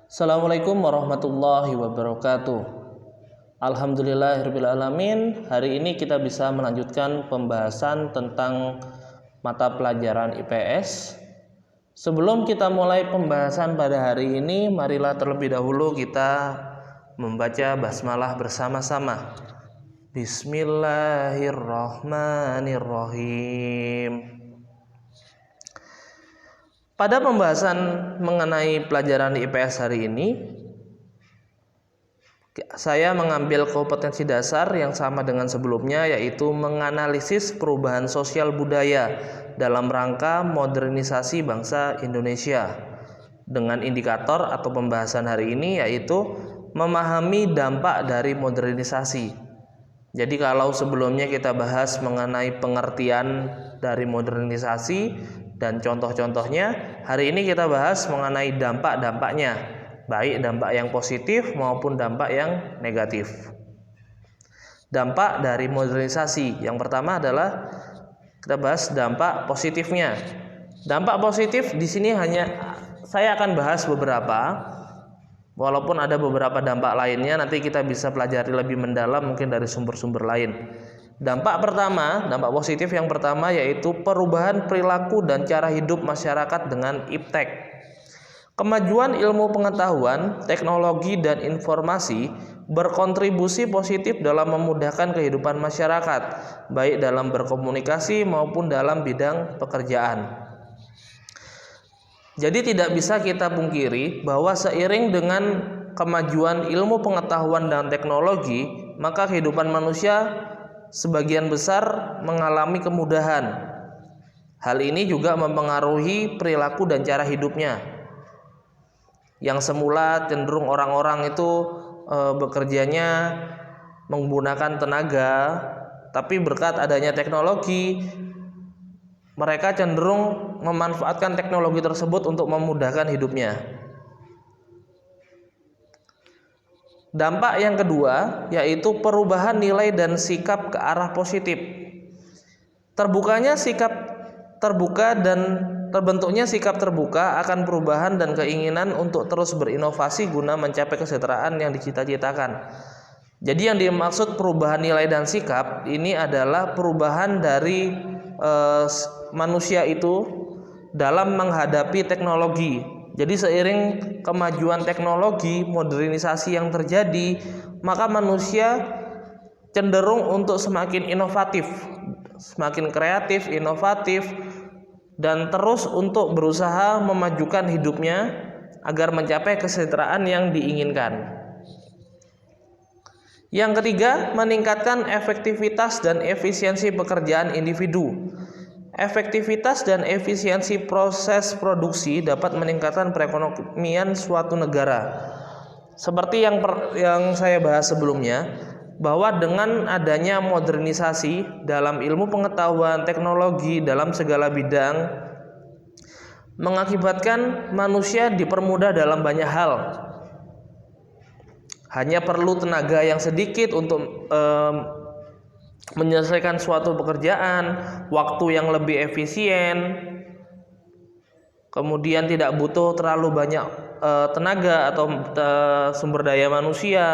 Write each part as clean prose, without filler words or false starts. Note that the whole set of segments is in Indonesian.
Assalamualaikum warahmatullahi wabarakatuh. Alhamdulillahirabbil alamin. Hari ini kita bisa melanjutkan pembahasan tentang mata pelajaran IPS. Sebelum kita mulai pembahasan pada hari ini, marilah terlebih dahulu kita membaca basmalah bersama-sama. Bismillahirrahmanirrahim. Pada pembahasan mengenai pelajaran IPS hari ini, saya mengambil kompetensi dasar yang sama dengan sebelumnya, yaitu menganalisis perubahan sosial budaya dalam rangka modernisasi bangsa Indonesia. Dengan indikator atau pembahasan hari ini yaitu memahami dampak dari modernisasi. Jadi kalau sebelumnya kita bahas mengenai pengertian dari modernisasi dan contoh-contohnya, hari ini kita bahas mengenai dampak-dampaknya, baik dampak yang positif maupun dampak yang negatif. Dampak dari modernisasi, yang pertama adalah kita bahas dampak positifnya. Dampak positif di sini hanya saya akan bahas beberapa, walaupun ada beberapa dampak lainnya nanti kita bisa pelajari lebih mendalam mungkin dari sumber-sumber lain. Dampak pertama, dampak positif yang pertama yaitu perubahan perilaku dan cara hidup masyarakat dengan iptek. Kemajuan ilmu pengetahuan, teknologi dan informasi berkontribusi positif dalam memudahkan kehidupan masyarakat, baik dalam berkomunikasi maupun dalam bidang pekerjaan. Jadi tidak bisa kita pungkiri bahwa seiring dengan kemajuan ilmu pengetahuan dan teknologi, maka kehidupan manusia sebagian besar mengalami kemudahan. Hal ini juga mempengaruhi perilaku dan cara hidupnya. Yang semula cenderung orang-orang itu bekerjanya menggunakan tenaga, tapi berkat adanya teknologi, mereka cenderung memanfaatkan teknologi tersebut untuk memudahkan hidupnya. Dampak yang kedua yaitu perubahan nilai dan sikap ke arah positif. Terbukanya sikap terbuka dan terbentuknya sikap terbuka akan perubahan dan keinginan untuk terus berinovasi guna mencapai kesejahteraan yang dicita-citakan. Jadi yang dimaksud perubahan nilai dan sikap ini adalah perubahan dari manusia itu dalam menghadapi teknologi. Jadi seiring kemajuan teknologi, modernisasi yang terjadi, maka manusia cenderung untuk semakin inovatif, semakin kreatif, inovatif, dan terus untuk berusaha memajukan hidupnya agar mencapai kesejahteraan yang diinginkan. Yang ketiga, meningkatkan efektivitas dan efisiensi pekerjaan individu. Efektivitas dan efisiensi proses produksi dapat meningkatkan perekonomian suatu negara. Seperti yang saya bahas sebelumnya, bahwa dengan adanya modernisasi dalam ilmu pengetahuan, teknologi dalam segala bidang, mengakibatkan manusia dipermudah dalam banyak hal. Hanya perlu tenaga yang sedikit untuk menyelesaikan suatu pekerjaan, waktu yang lebih efisien, kemudian tidak butuh terlalu banyak tenaga atau sumber daya manusia.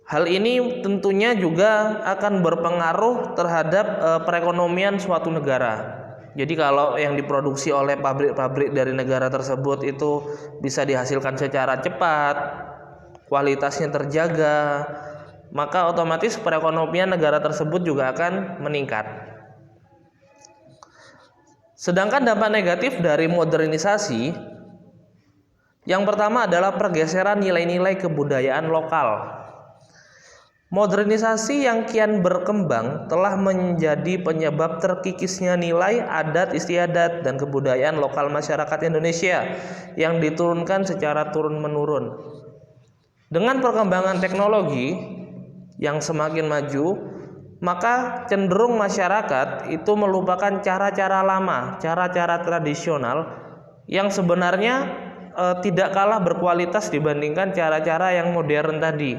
Hal ini tentunya juga akan berpengaruh terhadap perekonomian suatu negara. Jadi kalau yang diproduksi oleh pabrik-pabrik dari negara tersebut itu bisa dihasilkan secara cepat, kualitasnya terjaga, maka otomatis perekonomian negara tersebut juga akan meningkat. Sedangkan dampak negatif dari modernisasi, yang pertama adalah pergeseran nilai-nilai kebudayaan lokal. Modernisasi yang kian berkembang telah menjadi penyebab terkikisnya nilai adat istiadat dan kebudayaan lokal masyarakat Indonesia yang diturunkan secara turun-menurun. Dengan perkembangan teknologi yang semakin maju, maka cenderung masyarakat itu melupakan cara-cara lama, cara-cara tradisional yang sebenarnya tidak kalah berkualitas dibandingkan cara-cara yang modern tadi.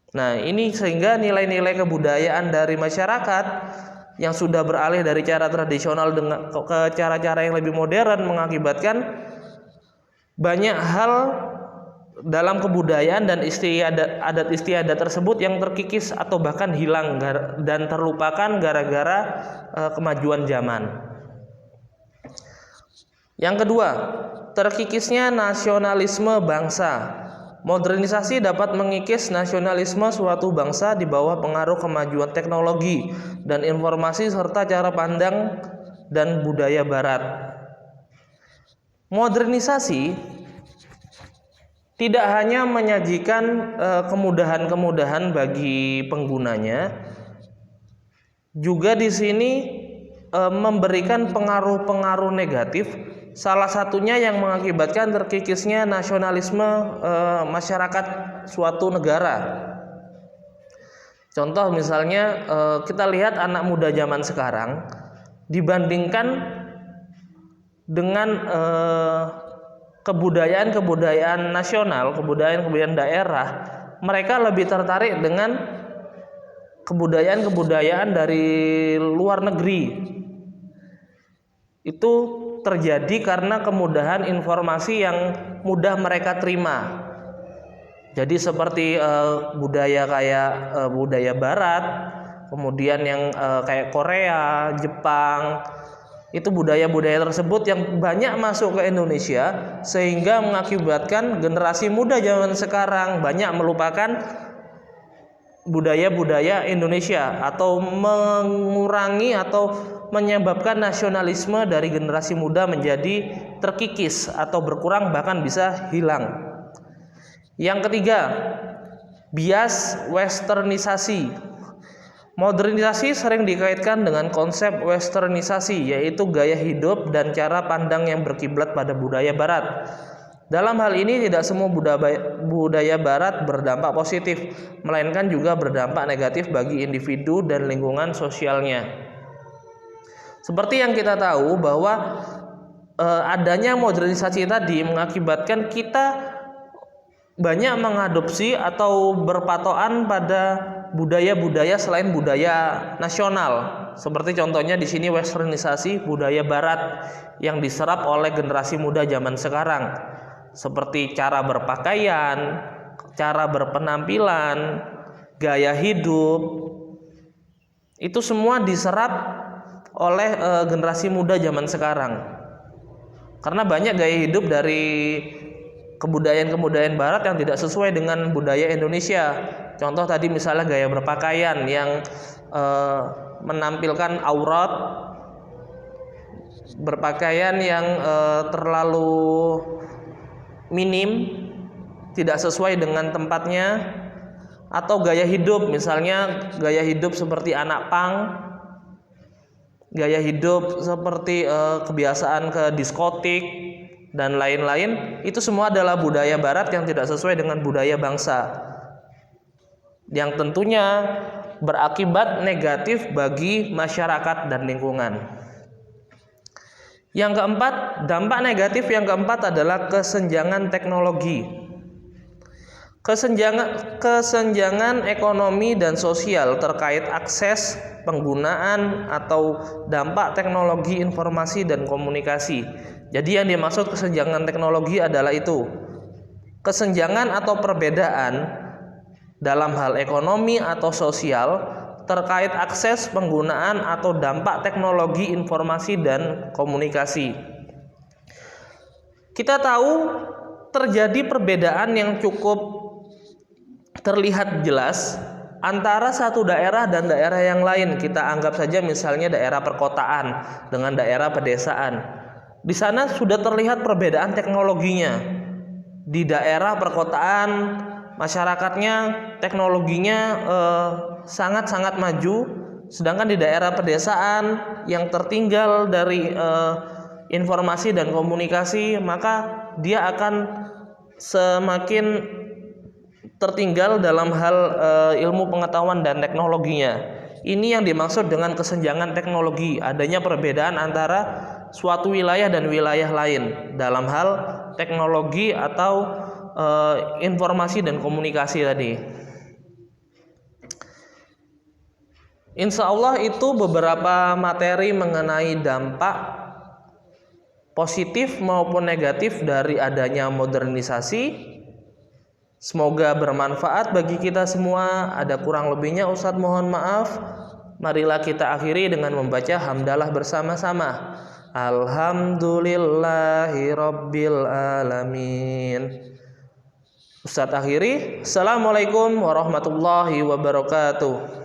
Nah, ini sehingga nilai-nilai kebudayaan dari masyarakat yang sudah beralih dari cara tradisional ke cara-cara yang lebih modern mengakibatkan banyak hal dalam kebudayaan dan adat istiadat tersebut yang terkikis atau bahkan hilang dan terlupakan gara-gara kemajuan zaman. Yang kedua, terkikisnya nasionalisme bangsa. Modernisasi dapat mengikis nasionalisme suatu bangsa di bawah pengaruh kemajuan teknologi dan informasi serta cara pandang dan budaya barat. Modernisasi tidak hanya menyajikan kemudahan-kemudahan bagi penggunanya, juga di sini memberikan pengaruh-pengaruh negatif, salah satunya yang mengakibatkan terkikisnya nasionalisme masyarakat suatu negara. Contoh misalnya kita lihat anak muda zaman sekarang dibandingkan dengan kebudayaan nasional, kebudayaan daerah, mereka lebih tertarik dengan kebudayaan dari luar negeri. Itu terjadi karena kemudahan informasi yang mudah mereka terima. Jadi seperti budaya kayak budaya barat, kemudian yang kayak Korea, Jepang, itu budaya-budaya tersebut yang banyak masuk ke Indonesia sehingga mengakibatkan generasi muda zaman sekarang banyak melupakan budaya-budaya Indonesia atau mengurangi atau menyebabkan nasionalisme dari generasi muda menjadi terkikis atau berkurang bahkan bisa hilang. Yang ketiga, bias westernisasi. Modernisasi sering dikaitkan dengan konsep westernisasi, yaitu gaya hidup dan cara pandang yang berkiblat pada budaya barat. Dalam hal ini tidak semua budaya barat berdampak positif, melainkan juga berdampak negatif bagi individu dan lingkungan sosialnya. Seperti yang kita tahu bahwa adanya modernisasi tadi mengakibatkan kita banyak mengadopsi atau berpatokan pada budaya-budaya selain budaya nasional. Seperti contohnya di sini westernisasi budaya barat yang diserap oleh generasi muda zaman sekarang. Seperti cara berpakaian, cara berpenampilan, gaya hidup. Itu semua diserap oleh generasi muda zaman sekarang. Karena banyak gaya hidup dari kebudayaan barat yang tidak sesuai dengan budaya Indonesia. Contoh tadi misalnya gaya berpakaian yang menampilkan aurat, berpakaian yang terlalu minim, tidak sesuai dengan tempatnya, atau gaya hidup misalnya gaya hidup seperti anak punk, gaya hidup seperti kebiasaan ke diskotik dan lain-lain. Itu semua adalah budaya barat yang tidak sesuai dengan budaya bangsa, yang tentunya berakibat negatif bagi masyarakat dan lingkungan. Yang keempat, dampak negatif yang keempat adalah kesenjangan teknologi. Kesenjangan ekonomi dan sosial terkait akses, penggunaan atau dampak teknologi informasi dan komunikasi. Jadi yang dimaksud kesenjangan teknologi adalah itu, kesenjangan atau perbedaan dalam hal ekonomi atau sosial terkait akses, penggunaan atau dampak teknologi informasi dan komunikasi. Kita tahu terjadi perbedaan yang cukup terlihat jelas antara satu daerah dan daerah yang lain. Kita anggap saja misalnya daerah perkotaan dengan daerah pedesaan. Di sana sudah terlihat perbedaan teknologinya. Di daerah perkotaan masyarakatnya teknologinya sangat-sangat maju, sedangkan di daerah pedesaan yang tertinggal dari informasi dan komunikasi, maka dia akan semakin tertinggal dalam hal ilmu pengetahuan dan teknologinya. Ini yang dimaksud dengan kesenjangan teknologi, adanya perbedaan antara suatu wilayah dan wilayah lain dalam hal teknologi atau informasi dan komunikasi tadi. Insya Allah itu beberapa materi mengenai dampak positif maupun negatif dari adanya modernisasi. Semoga bermanfaat bagi kita semua. Ada kurang lebihnya Ustadz mohon maaf. Marilah kita akhiri dengan membaca hamdalah bersama-sama. Alhamdulillahi Rabbil Alamin. Ustadz akhiri. Assalamualaikum warahmatullahi wabarakatuh.